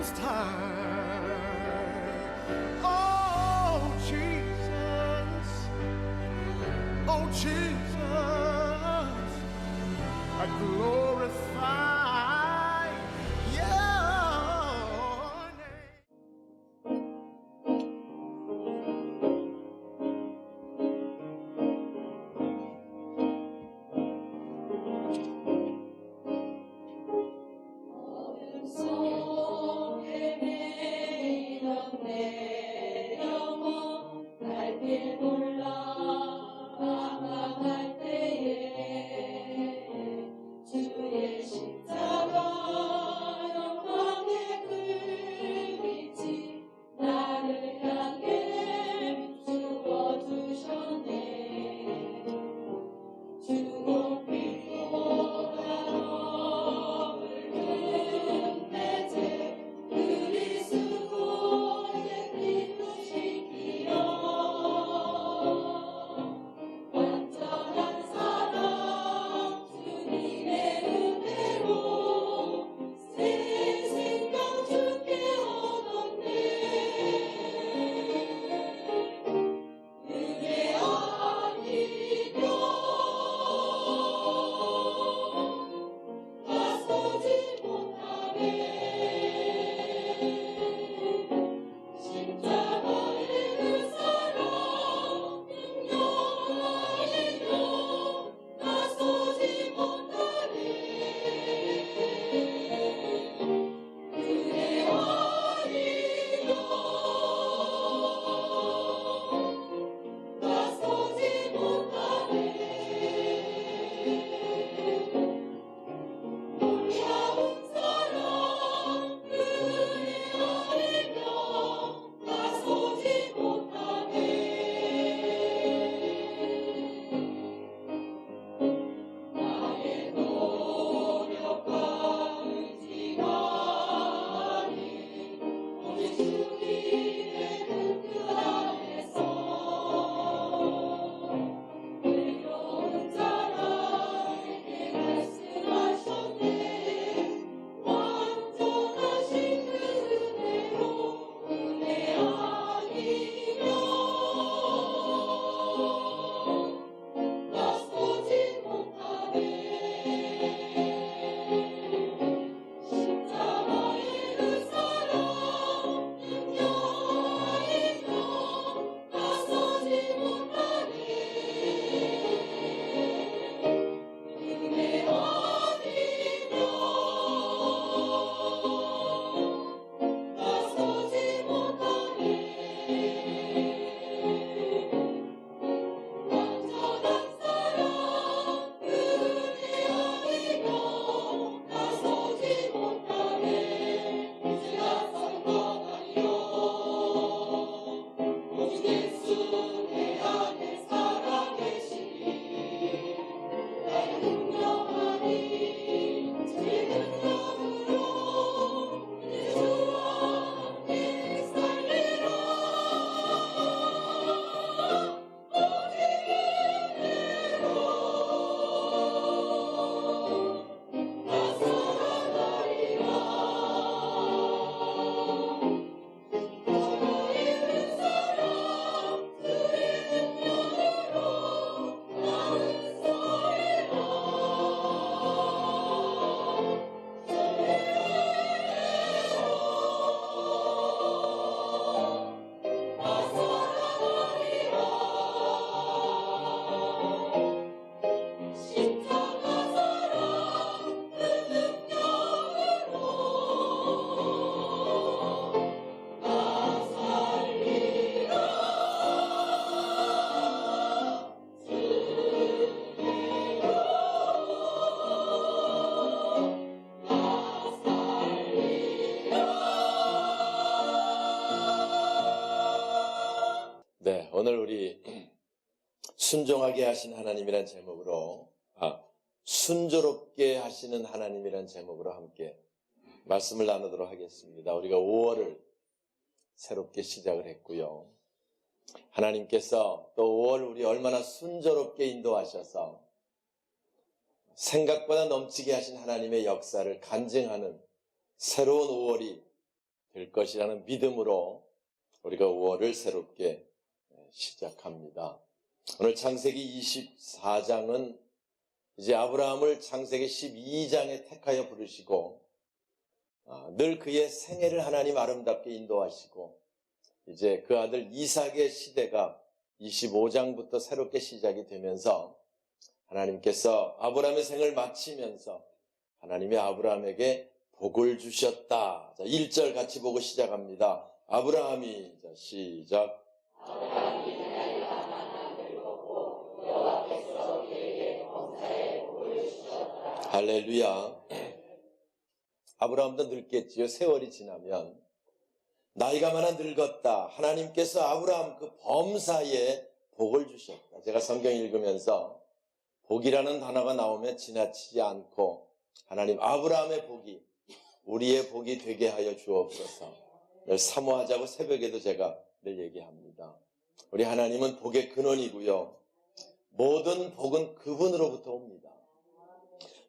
it's time. Oh, Jesus. Oh, Jesus. I glorify your name. 속에 매이던 내 영혼 갈 길 몰라 망망할 때에 주의 십자가 영광의 그 빛이 나를 향해 비추어 주셨네. 주고 빛보다 너를 큰 내 죄 그리스도의 빛도 시키어 완전한 사랑 주님의 은혜로 새 생명 주께 얻었네. 은혜 아니면 나서지 못하네. 십자가의 그 사랑 능력 아니면 나서지 못하네. 은혜 아니면 나서지 못하네. 놀라운 사랑 은혜 아니면 나서지 못하네. 나의 노력과 의지가 아닌 오직 주님의 그 안에서 외로운 자라에게 말씀하셨네. 완전하신 그 은혜로 은혜 아니면 나서지 못하네. 십자가의 그 사랑 능력 아니면 나서지 못하네. 은혜 아니면 나서지 못하네. 완전한 사랑 은혜 아니면 나서지 못하네. 이제 나선 것 아니요 오직 예수 내 안에 살아계시니 나의 능력 아닌 제 능력으로 이제 주와 함께 살리라. 오직 은혜로 나 살아가리라. 십자가의 그 사랑 주의 능력으로 나는 서리라. 주의 은혜로 나 살아가리라. 십자가 사랑 그 능력으로 나 살리라. 주의로 나 살리라. 네, 오늘 우리 순종하게 하신 하나님이란 제목으로 순조롭게 하시는 하나님이란 제목으로 함께 말씀을 나누도록 하겠습니다. 우리가 5월을 새롭게 시작을 했고요. 하나님께서 또 5월 우리 얼마나 순조롭게 인도하셔서 생각보다 넘치게 하신 하나님의 역사를 간증하는 새로운 5월이 될 것이라는 믿음으로 우리가 5월을 새롭게 시작합니다. 오늘 창세기 24장은 이제 아브라함을 창세기 12장에 택하여 부르시고 늘 그의 생애를 하나님 아름답게 인도하시고 이제 그 아들 이삭의 시대가 25장부터 새롭게 시작이 되면서 하나님께서 아브라함의 생을 마치면서 하나님이 아브라함에게 복을 주셨다. 자, 1절 같이 보고 시작합니다. 아브라함이, 자, 시작. 아브라함이 나이가 많아 늙었고 여호와께서 그에게 범사에 복을 주셨다. 할렐루야. 아브라함도 늙겠지요. 세월이 지나면. 나이가 많아 늙었다. 하나님께서 아브라함 그 범사에 복을 주셨다. 제가 성경 읽으면서 복이라는 단어가 나오면 지나치지 않고 하나님 아브라함의 복이 우리의 복이 되게 하여 주옵소서. 늘 사모하자고 새벽에도 제가 늘 얘기합니다. 우리 하나님은 복의 근원이고요. 모든 복은 그분으로부터 옵니다.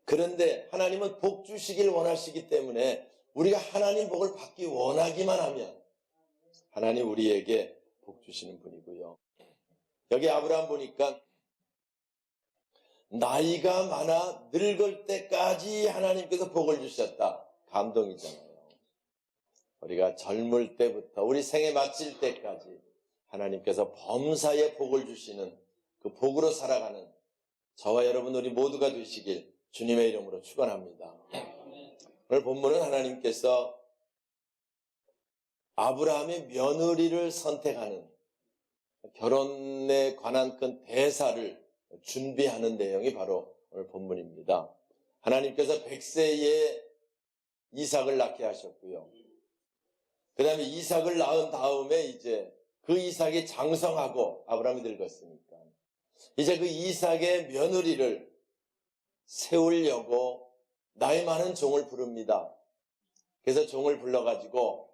그런데 하나님은 복 주시길 원하시기 때문에 우리가 하나님 복을 받기 원하기만 하면 하나님 우리에게 복 주시는 분이고요. 여기 아브라함 보니까 나이가 많아 늙을 때까지 하나님께서 복을 주셨다. 감동이잖아요. 우리가 젊을 때부터 우리 생에 마칠 때까지 하나님께서 범사에 복을 주시는 그 복으로 살아가는 저와 여러분 우리 모두가 되시길 주님의 이름으로 축원합니다. 오늘 본문은 하나님께서 아브라함의 며느리를 선택하는 결혼에 관한 큰 대사를 준비하는 내용이 바로 오늘 본문입니다. 하나님께서 100세에 이삭을 낳게 하셨고요. 그 다음에 이삭을 낳은 다음에 이제 그 이삭이 장성하고 아브라함이 늙었으니까 이제 그 이삭의 며느리를 세우려고 나이 많은 종을 부릅니다. 그래서 종을 불러가지고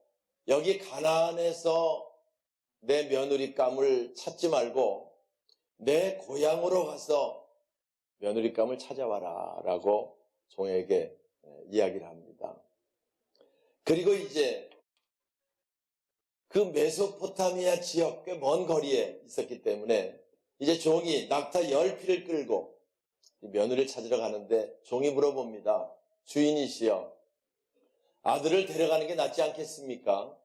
여기 가나안에서 내 며느리감을 찾지 말고 내 고향으로 가서 며느리감을 찾아와라 라고 종에게 이야기를 합니다. 그리고 이제 그 메소포타미아 지역 꽤 먼 거리에 있었기 때문에 이제 종이 낙타 10피를 끌고 며느리를 찾으러 가는데 종이 물어봅니다. 주인이시여, 아들을 데려가는 게 낫지 않겠습니까?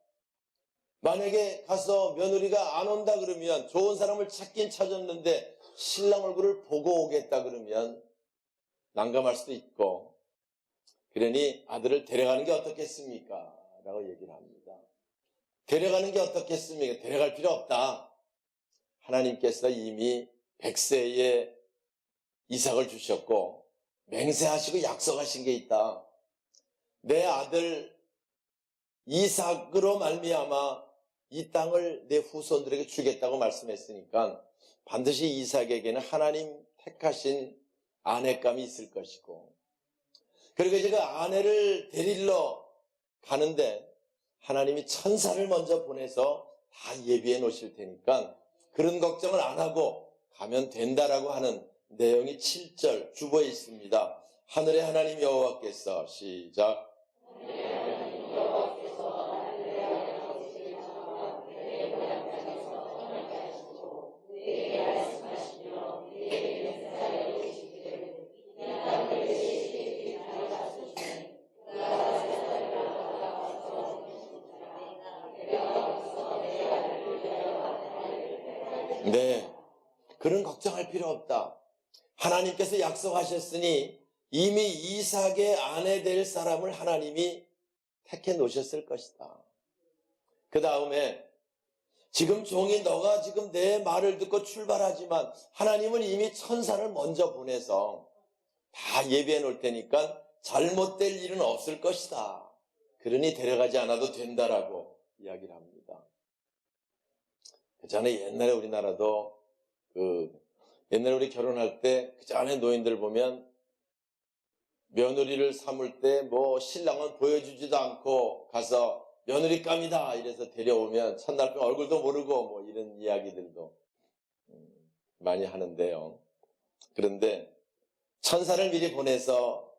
만약에 가서 며느리가 안 온다 그러면 좋은 사람을 찾긴 찾았는데 신랑 얼굴을 보고 오겠다 그러면 난감할 수도 있고 그러니 아들을 데려가는 게 어떻겠습니까? 라고 얘기를 합니다. 데려가는 게 어떻겠습니까? 데려갈 필요 없다. 하나님께서 이미 100세에 이삭을 주셨고 맹세하시고 약속하신 게 있다. 내 아들 이삭으로 말미암아 이 땅을 내 후손들에게 주겠다고 말씀했으니까 반드시 이삭에게는 하나님 택하신 아내감이 있을 것이고 그리고 이제 그 아내를 데리러 가는데 하나님이 천사를 먼저 보내서 다 예비해 놓으실 테니까 그런 걱정을 안 하고 가면 된다라고 하는 내용이 7절 주보에 있습니다. 하늘의 하나님 여호와께서 시작. 네, 그런 걱정할 필요 없다. 하나님께서 약속하셨으니 이미 이삭의 아내 될 사람을 하나님이 택해 놓으셨을 것이다. 그 다음에 지금 종이 너가 지금 내 말을 듣고 출발하지만 하나님은 이미 천사를 먼저 보내서 다 예비해 놓을 테니까 잘못될 일은 없을 것이다. 그러니 데려가지 않아도 된다라고 이야기를 합니다. 그 전에 옛날에 우리나라도 옛날에 우리 결혼할 때 그 전에 노인들 보면 며느리를 삼을 때 뭐 신랑은 보여주지도 않고 가서 며느리감이다 이래서 데려오면 첫날 얼굴도 모르고 뭐 이런 이야기들도 많이 하는데요. 그런데 천사를 미리 보내서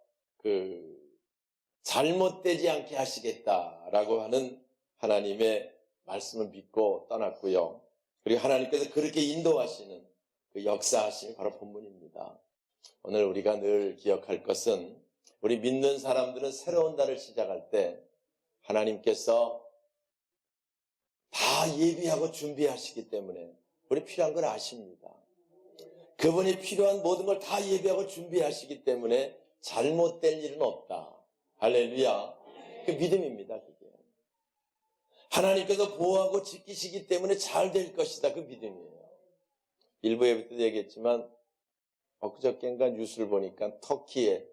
잘못되지 않게 하시겠다라고 하는 하나님의 말씀을 믿고 떠났고요. 그리고 하나님께서 그렇게 인도하시는 그 역사하심이 바로 본문입니다. 오늘 우리가 늘 기억할 것은 우리 믿는 사람들은 새로운 달을 시작할 때 하나님께서 다 예비하고 준비하시기 때문에 우리 필요한 걸 아십니다. 그분이 필요한 모든 걸 다 예비하고 준비하시기 때문에 잘못될 일은 없다. 할렐루야. 그 믿음입니다. 그게. 하나님께서 보호하고 지키시기 때문에 잘 될 것이다. 그 믿음이에요. 일부 예배때도 얘기했지만 엊그저께인가 뉴스를 보니까 터키에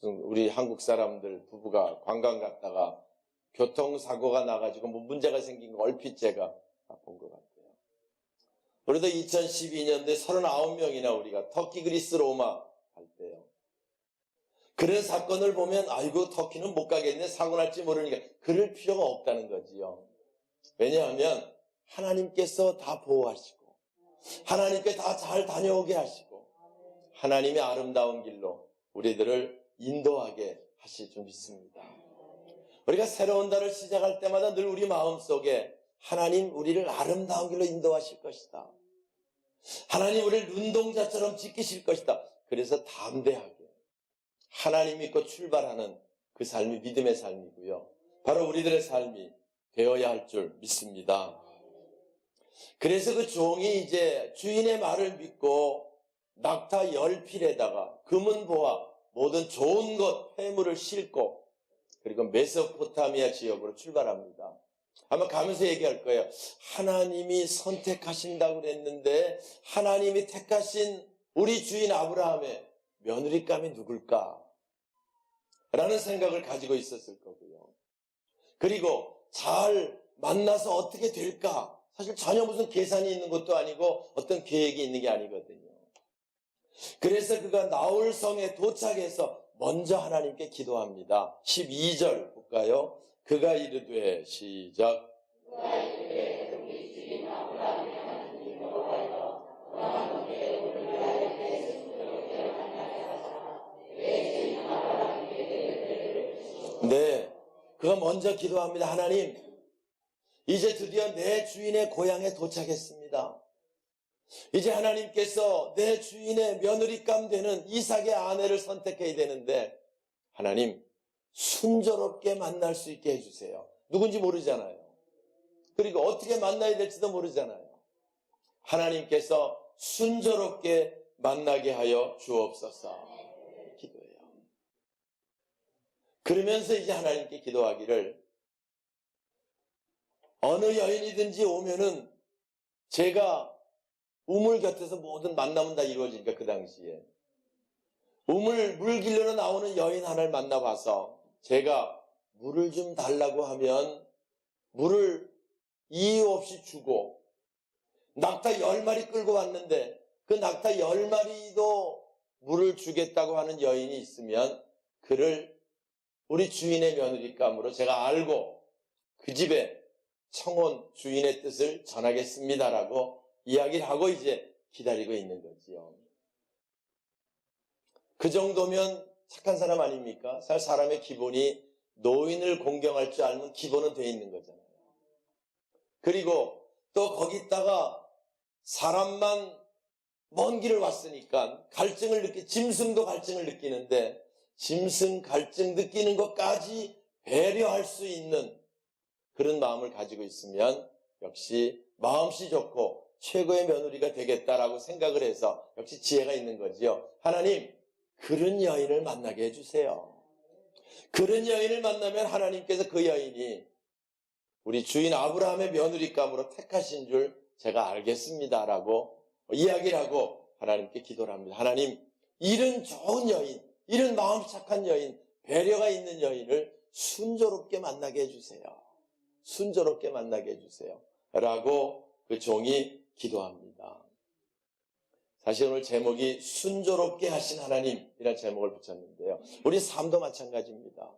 우리 한국 사람들 부부가 관광 갔다가 교통사고가 나가지고 뭐 문제가 생긴 거 얼핏 제가 본 것 같아요. 우리도 2012년도에 39명이나 우리가 터키, 그리스, 로마 갈 때요. 그런 사건을 보면 아이고 터키는 못 가겠네, 사고 날지 모르니까 그럴 필요가 없다는 거지요. 왜냐하면 하나님께서 다 보호하시고 하나님께 다 잘 다녀오게 하시고 하나님의 아름다운 길로 우리들을 인도하게 하실 줄 믿습니다. 우리가 새로운 달을 시작할 때마다 늘 우리 마음속에 하나님 우리를 아름다운 길로 인도하실 것이다. 하나님 우리를 눈동자처럼 지키실 것이다. 그래서 담대하게 하나님 믿고 출발하는 그 삶이 믿음의 삶이고요. 바로 우리들의 삶이 되어야 할 줄 믿습니다. 그래서 그 종이 이제 주인의 말을 믿고 낙타 10필에다가 금은보화 모든 좋은 것 회물을 싣고 그리고 메소포타미아 지역으로 출발합니다. 아마 가면서 얘기할 거예요. 하나님이 선택하신다고 그랬는데 하나님이 택하신 우리 주인 아브라함의 며느리감이 누굴까? 라는 생각을 가지고 있었을 거고요. 그리고 잘 만나서 어떻게 될까? 사실 전혀 무슨 계산이 있는 것도 아니고 어떤 계획이 있는 게 아니거든요. 그래서 그가 나홀성에 도착해서 먼저 하나님께 기도합니다. 12절 볼까요? 그가 이르되 시작. 그가 이르되 우리 주인 아브라함의 하나님 여호와여 너하는데 우리를 하여 순조롭게 만나게 하사 내 주인 아브라함에게 내 뜻을 네, 그가 먼저 기도합니다. 하나님, 이제 드디어 내 주인의 고향에 도착했습니다. 이제 하나님께서 내 주인의 며느리감 되는 이삭의 아내를 선택해야 되는데 하나님 순조롭게 만날 수 있게 해주세요. 누군지 모르잖아요. 그리고 어떻게 만나야 될지도 모르잖아요. 하나님께서 순조롭게 만나게 하여 주옵소서. 기도해요. 그러면서 이제 하나님께 기도하기를 어느 여인이든지 오면은 제가 우물 곁에서 모든 만남은 다 이루어지니까 그 당시에 물 길러러 나오는 여인 하나를 만나봐서 제가 물을 좀 달라고 하면 물을 이유 없이 주고 낙타 10마리 끌고 왔는데 그 낙타 10마리도 물을 주겠다고 하는 여인이 있으면 그를 우리 주인의 며느리감으로 제가 알고 그 집에 청혼 주인의 뜻을 전하겠습니다라고 이야기를 하고 이제 기다리고 있는 거지요. 그 정도면 착한 사람 아닙니까? 사람의 기본이 노인을 공경할 줄 알면 기본은 돼 있는 거잖아요. 그리고 또 거기다가 사람만 먼 길을 왔으니까 짐승도 갈증을 느끼는데 짐승 갈증 느끼는 것까지 배려할 수 있는 그런 마음을 가지고 있으면 역시 마음씨 좋고 최고의 며느리가 되겠다라고 생각을 해서 역시 지혜가 있는 거지요. 하나님, 그런 여인을 만나게 해주세요. 그런 여인을 만나면 하나님께서 그 여인이 우리 주인 아브라함의 며느리감으로 택하신 줄 제가 알겠습니다라고 이야기를 하고 하나님께 기도를 합니다. 하나님, 이런 좋은 여인, 이런 마음 착한 여인, 배려가 있는 여인을 순조롭게 만나게 해주세요. 순조롭게 만나게 해주세요. 라고 그 종이 기도합니다. 사실 오늘 제목이 순조롭게 하신 하나님이라는 제목을 붙였는데요. 우리 삶도 마찬가지입니다.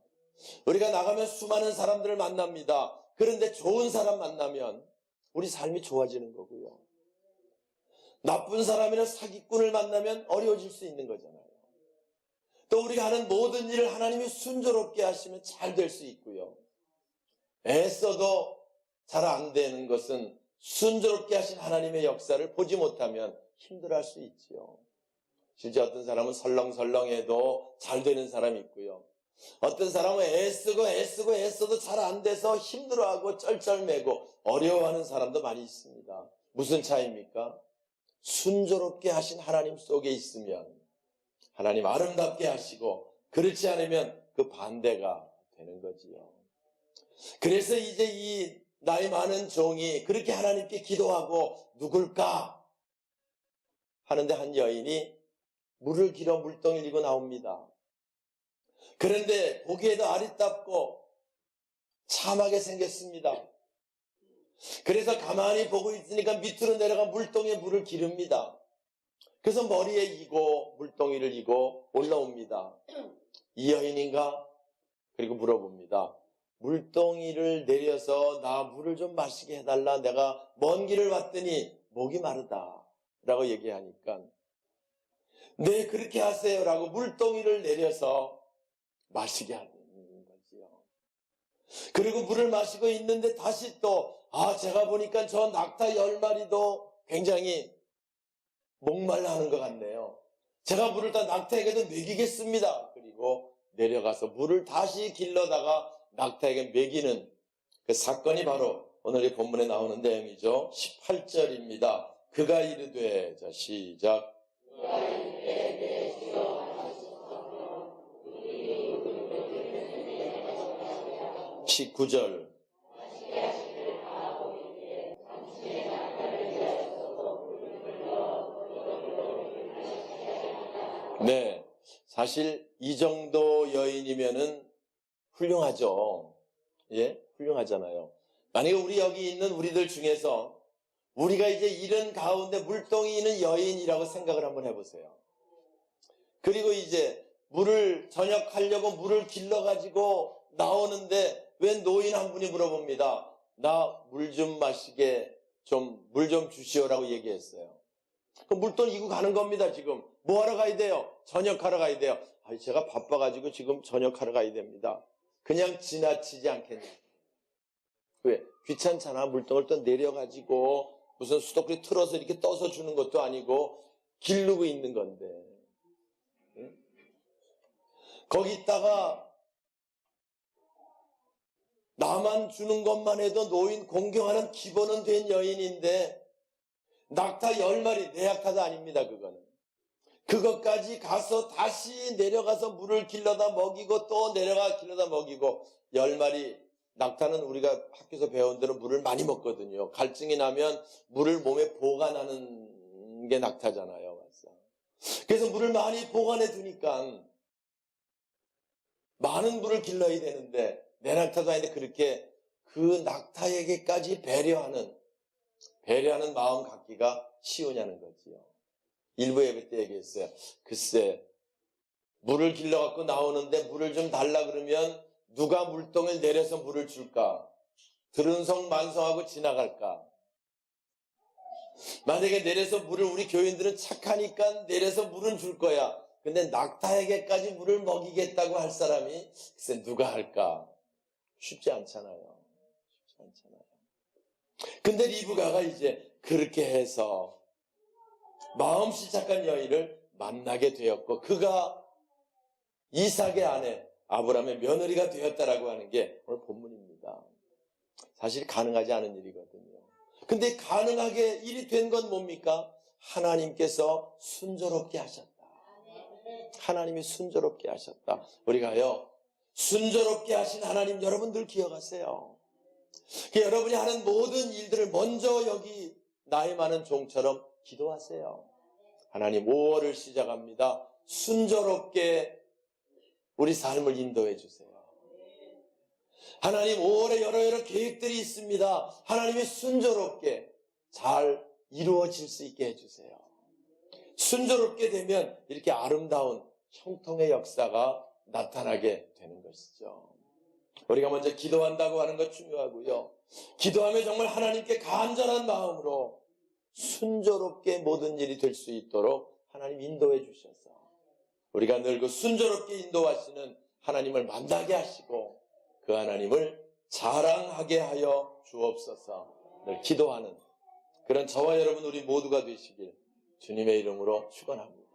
우리가 나가면 수많은 사람들을 만납니다. 그런데 좋은 사람 만나면 우리 삶이 좋아지는 거고요. 나쁜 사람이나 사기꾼을 만나면 어려워질 수 있는 거잖아요. 또 우리가 하는 모든 일을 하나님이 순조롭게 하시면 잘 될 수 있고요. 애써도 잘 안 되는 것은 순조롭게 하신 하나님의 역사를 보지 못하면 힘들어할 수 있지요. 실제 어떤 사람은 설렁설렁해도 잘 되는 사람이 있고요. 어떤 사람은 애써도 잘 안 돼서 힘들어하고 쩔쩔매고 어려워하는 사람도 많이 있습니다. 무슨 차이입니까? 순조롭게 하신 하나님 속에 있으면 하나님 아름답게 하시고, 그렇지 않으면 그 반대가 되는 거지요. 그래서 이제 이 나이 많은 종이 그렇게 하나님께 기도하고 누굴까 하는데 한 여인이 물을 길어 물동이를 들고 나옵니다. 그런데 보기에도 아리답고 참하게 생겼습니다. 그래서 가만히 보고 있으니까 밑으로 내려가 물동에 물을 기릅니다. 그래서 머리에 이고 물동이를 이고 올라옵니다. 이 여인인가? 그리고 물어봅니다. 물동이를 내려서 나 물을 좀 마시게 해달라. 내가 먼 길을 왔더니 목이 마르다 라고 얘기하니까, 네, 그렇게 하세요 라고 물동이를 내려서 마시게 하는 거지요. 그리고 물을 마시고 있는데 다시 또 제가 보니까 저 낙타 10마리도 굉장히 목말라 하는 것 같네요. 제가 물을 다 낙타에게도 먹이겠습니다. 그리고 내려가서 물을 다시 길러다가 낙타에게 먹이는 그 사건이 바로 오늘의 본문에 나오는 내용이죠. 18절입니다. 그가 이르되, 자 시작. 19절. 네, 사실 이 정도 여인이면은 훌륭하죠. 예, 훌륭하잖아요. 만약에 우리 여기 있는 우리들 중에서 우리가 이제 이런 가운데 물동이 있는 여인이라고 생각을 한번 해보세요. 그리고 이제 물을 저녁하려고 물을 길러가지고 나오는데 웬 노인 한 분이 물어봅니다. 나 물 좀 마시게 물 좀 주시오라고 얘기했어요. 그 물돈 이고 가는 겁니다. 지금 뭐 하러 가야 돼요? 저녁하러 가야 돼요. 제가 바빠가지고 지금 저녁하러 가야 됩니다. 그냥 지나치지 않겠냐. 왜? 귀찮잖아. 물동을 또 내려가지고 무슨 수도꼭지 틀어서 이렇게 떠서 주는 것도 아니고 기르고 있는 건데. 응? 거기 있다가 나만 주는 것만 해도 노인 공경하는 기본은 된 여인인데 낙타 10마리, 내 낙타도 아닙니다. 그거는. 그것까지 가서 다시 내려가서 물을 길러다 먹이고 또 내려가 길러다 먹이고 10마리. 낙타는 우리가 학교에서 배운 대로 물을 많이 먹거든요. 갈증이 나면 물을 몸에 보관하는 게 낙타잖아요. 맞죠? 그래서 물을 많이 보관해 두니까 많은 물을 길러야 되는데 내 낙타도 아닌데 그렇게 그 낙타에게까지 배려하는 마음 갖기가 쉬우냐는 거지요. 일부 예배 때 얘기했어요. 글쎄, 물을 길러갖고 나오는데 물을 좀 달라 그러면 누가 물동을 내려서 물을 줄까? 들은성만성하고 지나갈까? 만약에 내려서 물을, 우리 교인들은 착하니까 내려서 물은 줄 거야. 근데 낙타에게까지 물을 먹이겠다고 할 사람이 글쎄 누가 할까? 쉽지 않잖아요. 쉽지 않잖아요. 근데 리브가가 이제 그렇게 해서 마음씨 착한 여인을 만나게 되었고 그가 이삭의 아내 아브라함의 며느리가 되었다라고 하는 게 오늘 본문입니다. 사실 가능하지 않은 일이거든요. 근데 가능하게 일이 된 건 뭡니까? 하나님께서 순조롭게 하셨다. 하나님이 순조롭게 하셨다. 우리가요, 순조롭게 하신 하나님 여러분들 기억하세요. 여러분이 하는 모든 일들을 먼저 여기 나이 많은 종처럼 기도하세요. 하나님 5월을 시작합니다. 순조롭게 우리 삶을 인도해 주세요. 하나님 5월에 여러 계획들이 있습니다. 하나님이 순조롭게 잘 이루어질 수 있게 해주세요. 순조롭게 되면 이렇게 아름다운 형통의 역사가 나타나게 되는 것이죠. 우리가 먼저 기도한다고 하는 것 중요하고요. 기도하면 정말 하나님께 간절한 마음으로 순조롭게 모든 일이 될 수 있도록 하나님 인도해 주셔서 우리가 늘 그 순조롭게 인도하시는 하나님을 만나게 하시고 그 하나님을 자랑하게 하여 주옵소서. 늘 기도하는 그런 저와 여러분 우리 모두가 되시길 주님의 이름으로 축원합니다.